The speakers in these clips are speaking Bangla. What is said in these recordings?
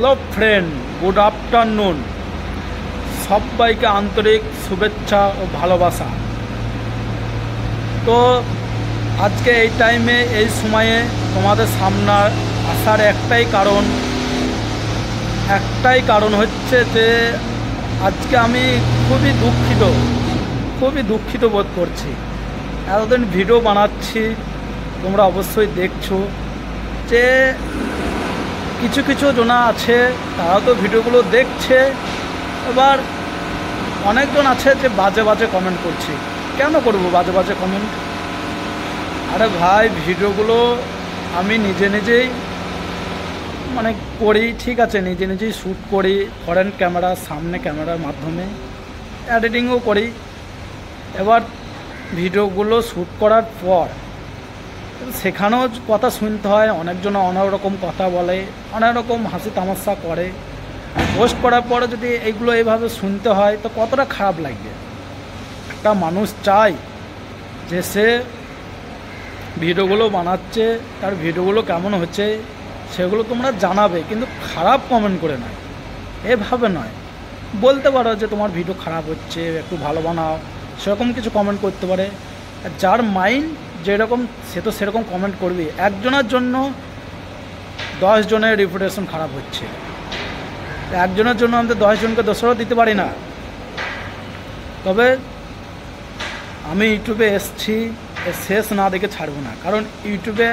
Hello friend, good afternoon. সবাইকে আন্তরিক শুভেচ্ছা ও ভালোবাসা। তো আজকে এই টাইমে এই সময়ে তোমাদের সামনে আসার একটাই কারণ হচ্ছে যে আজকে আমি খুবই দুঃখিত বোধ করছি। এতদিন ভিডিও বানাচ্ছি, তোমরা অবশ্যই দেখছো যে কিছু জনা আছে তারা তো ভিডিওগুলো দেখছে, এবার অনেকজন আছে যে বাজে কমেন্ট করছে। কেন করব বাজে কমেন্ট? আরে ভাই, ভিডিওগুলো আমি নিজেই করি, ঠিক আছে, নিজেই শ্যুট করি, ফ্রন্ট ক্যামেরা, সামনে ক্যামেরার মাধ্যমে এডিটিংও করি। এবার ভিডিওগুলো শ্যুট করার পর সেখানেও কথা শুনতে হয়, অনেকজন অনেক রকম কথা বলে, অনেক রকম হাসি তামাশা করে। পোস্ট করার পরে যদি এইগুলো এইভাবে শুনতে হয় তো কতটা খারাপ লাগবে। একটা মানুষ চায় যে সে ভিডিওগুলো বানাচ্ছে, তার ভিডিওগুলো কেমন হচ্ছে সেগুলো তোমরা জানাবে, কিন্তু খারাপ কমেন্ট করে নয়, এভাবে নয়। বলতে পারো যে তোমার ভিডিও খারাপ হচ্ছে, একটু ভালো বানাও, সেরকম কিছু কমেন্ট করতে পারে। যার মাইন্ড যেরকম সে তো সেরকম কমেন্ট করবে। একজনের জন্য 10 জনের রেপুটেশন খারাপ হচ্ছে, একজনের জন্য আমাদের 10 জনকে দোষারোপ দিতে পারি না। তবে আমি ইউটিউবে এসছি, শেষ না দেখে ছাড়বো না, কারণ ইউটিউবে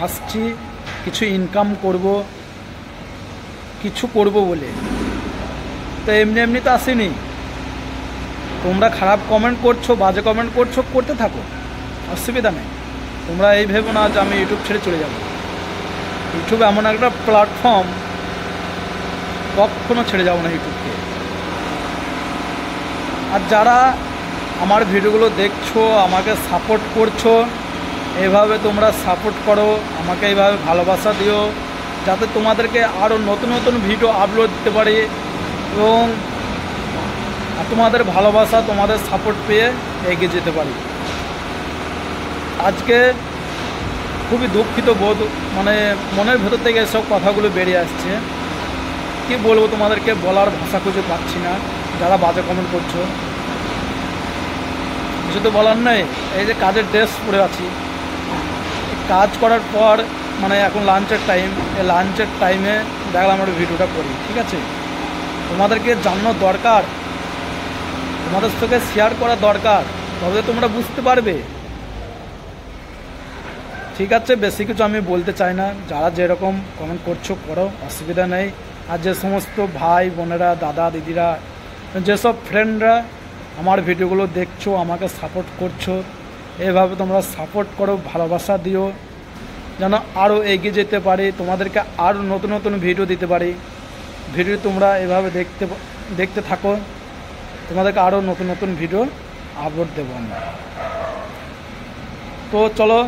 আসছি কিছু ইনকাম করব, কিছু করব বলে। তো এমনি তো আসেনি। তোমরা খারাপ কমেন্ট করছো, বাজে কমেন্ট করছো, করতে থাকো, অসুবিধা নেই। তোমরা এই ভেবো না যে আমি ইউটিউব ছেড়ে চলে যাব। ইউটিউব এমন একটা প্ল্যাটফর্ম, কখনো ছেড়ে যাব না ইউটিউবকে। আর যারা আমার ভিডিওগুলো দেখছো, আমাকে সাপোর্ট করছো, এইভাবে তোমরা সাপোর্ট করো, আমাকে এইভাবে ভালোবাসা দিও, যাতে তোমাদেরকে আরও নতুন ভিডিও আপলোড দিতে পারি এবং তোমাদের ভালোবাসা, তোমাদের সাপোর্ট পেয়ে এগিয়ে যেতে পারি। আজকে খুবই দুঃখিত বোধ, মনের ভেতর থেকে এসব কথাগুলো বেরিয়ে আসছে। কি বলবো তোমাদেরকে, বলার ভাষা খুঁজে পাচ্ছি না। যারা বাজে কমেন্ট করছো, কিছু তো বলার নেই। এই যে কাজের ড্রেস পরে আছি, কাজ করার পর এখন লাঞ্চের টাইম, এই লাঞ্চের টাইমে দেখলাম আমরা ভিডিওটা করি, ঠিক আছে। তোমাদেরকে জানানো দরকার, তোমাদের সাথে শেয়ার করা দরকার, তবে তোমরা বুঝতে পারবে, ঠিক আছে। বেশি কিছু আমি বলতে চাই না। যারা যেরকম কমেন্ট করছো করো, অসুবিধা নেই। আর যে সমস্ত ভাই বোনেরা, দাদা দিদিরা, যেসব ফ্রেন্ডরা আমার ভিডিওগুলো দেখছো, আমাকে সাপোর্ট করছো, এভাবে তোমরা সাপোর্ট করো, ভালোবাসা দিও, যেন আরও এগিয়ে যেতে পারি, তোমাদেরকে আরও নতুন ভিডিও দিতে পারি। ভিডিও তোমরা এভাবে দেখতে থাকো, তোমাদেরকে আরও নতুন ভিডিও আপলোড দেবো আমরা। তো চলো,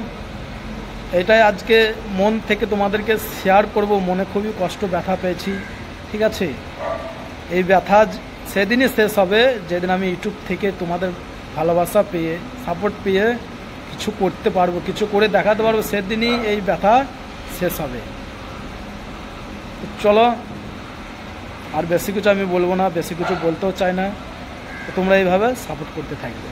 এটাই আজকে মন থেকে তোমাদেরকে শেয়ার করব। মনে খুবই কষ্ট, ব্যথা পেয়েছি, ঠিক আছে। এই ব্যথা সেদিনই শেষ হবে যেদিন আমি ইউটিউব থেকে তোমাদের ভালোবাসা পেয়ে, সাপোর্ট পেয়ে কিছু করতে পারবো, কিছু করে দেখাতে পারবো, সেদিনই এই ব্যথা শেষ হবে। চলো, আর বেশি কিছু আমি বলবো না, বেশি কিছু বলতেও চাই না। তোমরা এইভাবে সাপোর্ট করতে থাকবে।